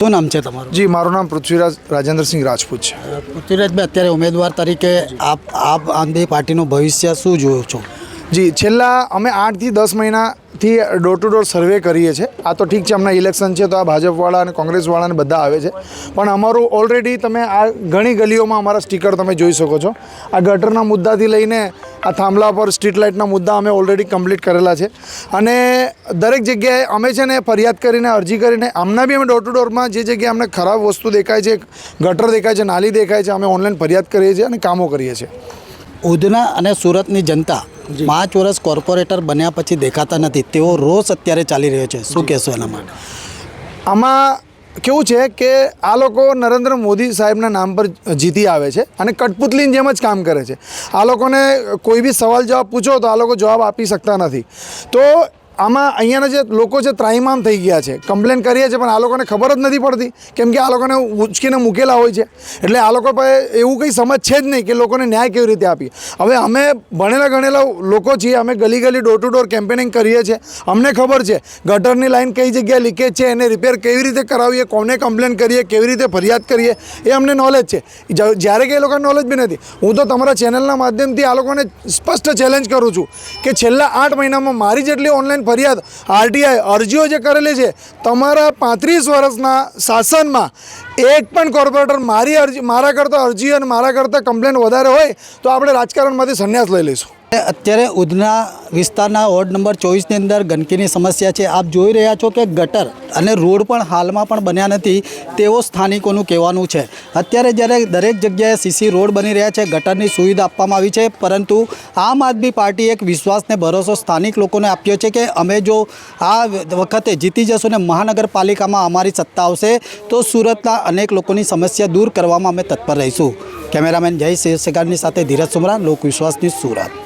શું નામ છે તમારું? જી, મારું નામ પૃથ્વીરાજ રાજેન્દ્રસિંહ રાજપૂત છે. પૃથ્વીરાજભાઈ, અત્યારે ઉમેદવાર તરીકે આપ આદમી પાર્ટીનું ભવિષ્ય શું જોયો છો? જી, છેલ્લા અમે 8 થી 10 મહિનાથી ડોર ટુ ડોર સર્વે કરીએ છીએ. આ તો ઠીક છે, હમણાં ઇલેક્શન છે તો આ ભાજપવાળા અને કોંગ્રેસવાળાને બધા આવે છે, પણ અમારું ઓલરેડી તમે આ ઘણી ગલીઓમાં અમારા સ્ટીકર તમે જોઈ શકો છો. આ ગટરના મુદ્દાથી લઈને આ થાંભલા પર સ્ટ્રીટ લાઇટના મુદ્દા અમે ઓલરેડી કમ્પ્લીટ કરેલા છે, અને દરેક જગ્યાએ અમે છે ને ફરિયાદ કરીને અરજી કરીને આમના બી અમે ડોર ટુ ડોરમાં જે જગ્યાએ અમને ખરાબ વસ્તુ દેખાય છે, ગટર દેખાય છે, નાલી દેખાય છે, અમે ઓનલાઈન ફરિયાદ કરીએ છીએ અને કામો કરીએ છીએ. ઉધના અને સુરતની જનતા 5 વર્ષ કોર્પોરેટર બન્યા પછી દેખાતા નથી, તેવો રોષ અત્યારે ચાલી રહ્યો છે, શું કહેશો એના માટે? આમાં કેવું છે કે આ લોકો નરેન્દ્ર મોદી સાહેબના નામ પર જીતી આવે છે અને કઠપુતલીની જેમ જ કામ કરે છે. આ લોકોને કોઈ બી સવાલ જવાબ પૂછો તો આ લોકો જવાબ આપી શકતા નથી. તો આમાં અહીંયાના જે લોકો છે ત્રાહિમામ થઈ ગયા છે. કમ્પ્લેન કરીએ છીએ પણ આ લોકોને ખબર જ નથી પડતી, કેમ કે આ લોકોને ઉચકીને મૂકેલા હોય છે. એટલે આ લોકો પાસે એવું કંઈ સમજ છે જ નહીં કે લોકોને ન્યાય કેવી રીતે આપીએ. હવે અમે ભણેલા ગણેલા લોકો છીએ, અમે ગલી ગલી ડોર ટુ ડોર કેમ્પેનિંગ કરીએ છીએ. અમને ખબર છે ગટરની લાઈન કઈ જગ્યાએ લીકેજ છે, એને રિપેર કેવી રીતે કરાવીએ, કોને કમ્પ્લેન કરીએ, કેવી રીતે ફરિયાદ કરીએ, એ અમને નોલેજ છે. જ્યારે કે એ લોકોને નોલેજ બી નથી. હું તો તમારા ચેનલના માધ્યમથી આ લોકોને સ્પષ્ટ ચેલેન્જ કરું છું કે છેલ્લા 8 મહિનામાં મારી જેટલી ઓનલાઈન ફરિયાદ આરટીઆઈ અરજીઓ જે કરેલી છે, તમારા 35 વર્ષના શાસનમાં એક પણ કોર્પોરેટર મારા કરતાં અરજી અને મારા કરતાં કમ્પ્લેન વધારે હોય તો આપણે રાજકારણમાંથી સંન્યાસ લઈ લઈશું. અત્યારે ઉધના વિસ્તારના વોર્ડ નંબર 24ની અંદર ગંદકીની સમસ્યા છે. આપ જોઈ રહ્યા છો કે ગટર અને રોડ પણ હાલમાં પણ બન્યા નથી, તેવો સ્થાનિકોનું કહેવાનું છે. અત્યારે જ્યારે દરેક જગ્યાએ સીસી રોડ બની રહ્યા છે, ગટરની સુવિધા આપવામાં આવી છે, પરંતુ આમ આદમી પાર્ટી એક વિશ્વાસને ભરોસો સ્થાનિક લોકોને આપ્યો છે કે અમે જો આ વખતે જીતી જશું ને મહાનગરપાલિકામાં અમારી સત્તા આવશે તો સુરતના અનેક લોકોની સમસ્યા દૂર કરવામાં અમે તત્પર રહીશું. કેમેરામેન જય શિરસેગારની સાથે ધીરજ સુમરા, લોકવિશ્વાસની સુરત.